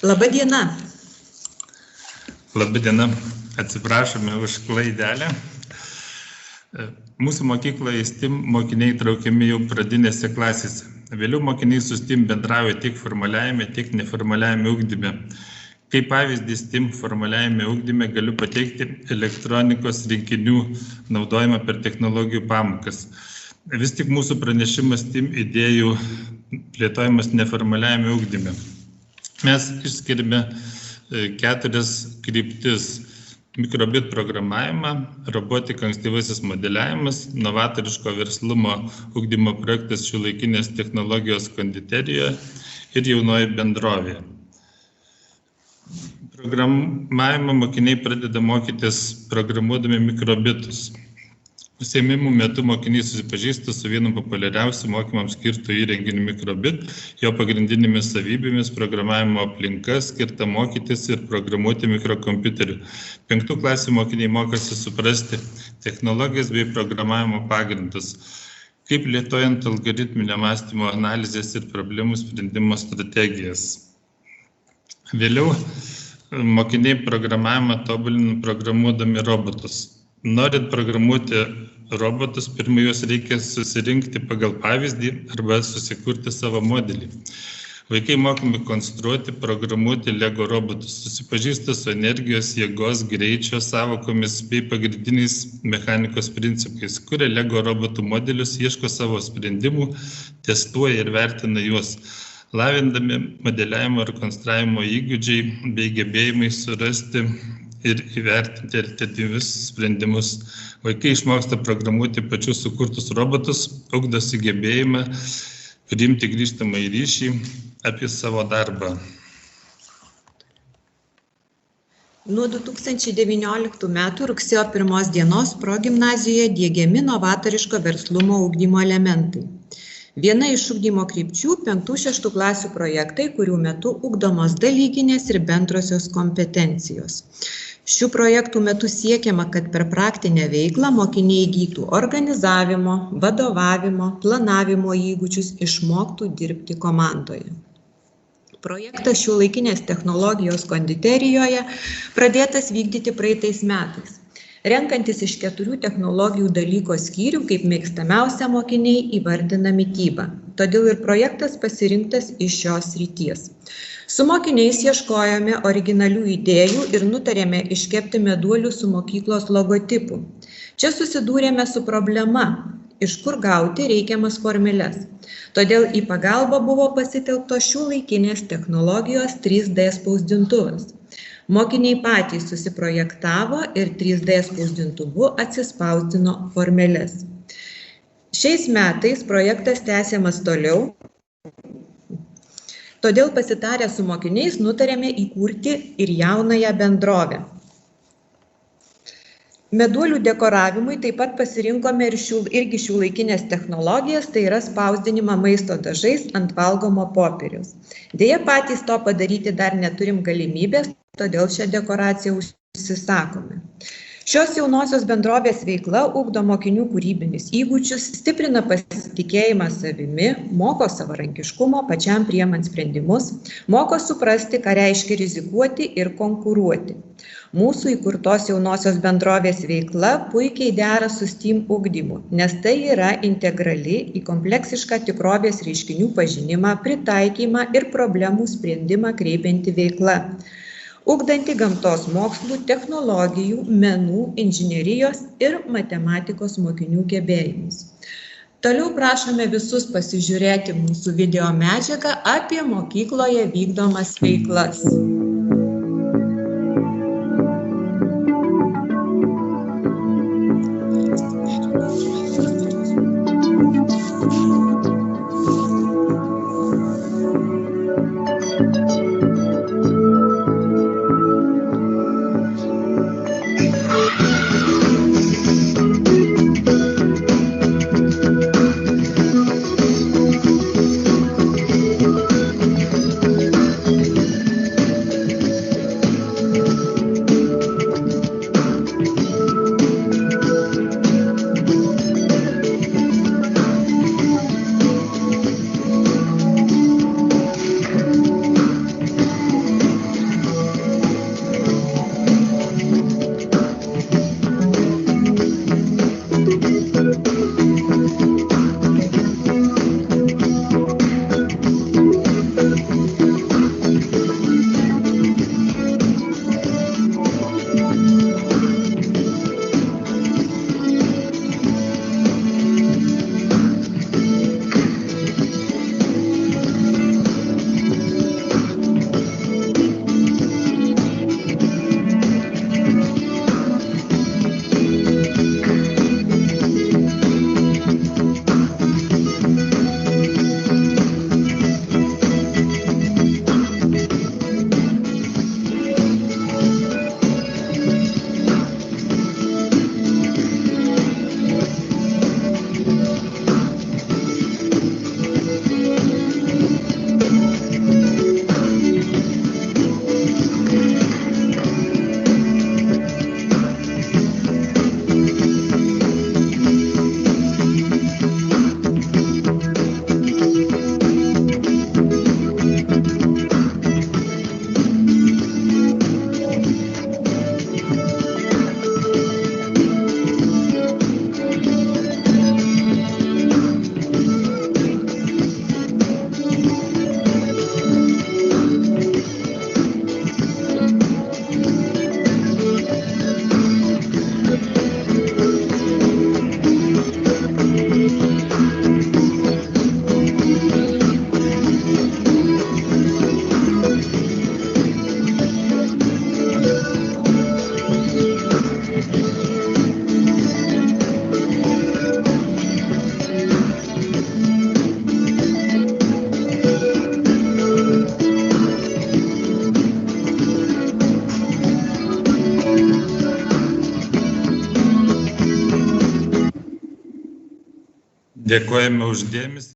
Labą dieną. Labą dieną. Atsiprašome už klaidelę. Mūsų mokykloje STEAM mokiniai traukiami jau pradinėse klasėse. Vėliau mokiniai su STEAM bendrauja tiek formaliajame, tiek neformaliajame ugdyme. Kaip pavyzdį STEAM formaliajame ugdyme galiu pateikti elektronikos rinkinių naudojimą per technologijų pamokas. Vis tik mūsų pranešimas STEAM idėjų plėtojimas neformaliajame ugdyme. Mes išskirime 4 kryptis: mikrobit programavimą, robotika ankstyvasis modeliavimas, novatoriško verslumo ugdymo projektas šiuolaikinės technologijos konditerijoje ir jaunoji bendrovė. Programavimo mokiniai pradeda mokytis programuodami mikrobitus. Užsiėmimų metu mokiniai susipažįsta su vienu populiariausių mokymams skirtų įrenginių mikrobit, jo pagrindinėmis savybėmis, programavimo aplinka skirta mokytis ir programuoti mikrokompiuterių. 5 klasių mokiniai mokosi suprasti technologijas bei programavimo pagrindus, kaip plėtojant algoritminio mąstymo analizės ir problemų sprendimo strategijas. Vėliau mokiniai programavimą tobulina programuodami robotus. Norint programuoti robotus, pirmai juos reikia susirinkti pagal pavyzdį arba susikurti savo modelį. Vaikai mokomi konstruoti, programuoti Lego robotus, susipažįsta su energijos, jėgos, greičio sąvokomis bei pagrindiniais mechanikos principais, kuria Lego robotų modelius, ieško savo sprendimų, testuoja ir vertina juos. Lavindami modeliavimo ir konstravimo įgūdžiai bei gebėjimai surasti ir įvertinti alternatyvius sprendimus. Vaikai išmoksta programuoti pačius sukurtus robotus, ugdosi gebėjimą priimti grįžtamąjį ryšį apie savo darbą. Nuo 2019 m. rugsėjo 1 dienos progimnazijoje diegiami novatoriško verslumo ugdymo elementai. Viena iš ugdymo krypčių 5-6 klasių projektai, kurių metu ugdomos dalykinės ir bendrosios kompetencijos. Šių projektų metu siekiama, kad per praktinę veiklą mokiniai įgytų organizavimo, vadovavimo, planavimo įgūdžius, išmoktų dirbti komandoje. Projektas šiuolaikinės technologijos konditerijoje pradėtas vykdyti praeitais metais. Renkantis iš 4 technologijų dalyko skyrių, kaip mėgstamiausia mokiniai įvardina mitybą. Todėl ir projektas pasirinktas iš šios srities. Su mokiniais ieškojome originalių idėjų ir nutarėme iškepti meduolių su mokyklos logotipu. Čia susidūrėme su problema, iš kur gauti reikiamas formeles. Todėl į pagalbą buvo pasitelktos šiuolaikinės technologijos 3D spausdintuvas. Mokiniai patys susiprojektavo ir 3D spausdintuvu atsispausdino formeles. Šiais metais projektas tęsiamas toliau, todėl pasitarę su mokiniais nutarėme įkurti ir jaunąją bendrovę. Meduolių dekoravimui taip pat pasirinkome irgi šiuolaikinės technologijas, tai yra spausdinimą maisto dažais ant valgomo popieriaus. Deja, patys to padaryti dar neturim galimybės, todėl šią dekoraciją užsisakome. Šios jaunosios bendrovės veikla ugdo mokinių kūrybinius įgūdžius, stiprina pasitikėjimą savimi, moko savarankiškumo pačiam priimant sprendimus, moko suprasti, ką reiškia rizikuoti ir konkuruoti. Mūsų įkurtos jaunosios bendrovės veikla puikiai dera su STEAM ugdymu, nes tai yra integrali į kompleksišką tikrovės reiškinių pažinimą, pritaikymą ir problemų sprendimą kreipianti veikla. Ugdanti gamtos mokslų, technologijų, menų, inžinerijos ir matematikos mokinių gebėjimus. Toliau prašome visus pasižiūrėti mūsų video medžiagą apie mokykloje vykdomas veiklas. Dėkojame už dėmesį.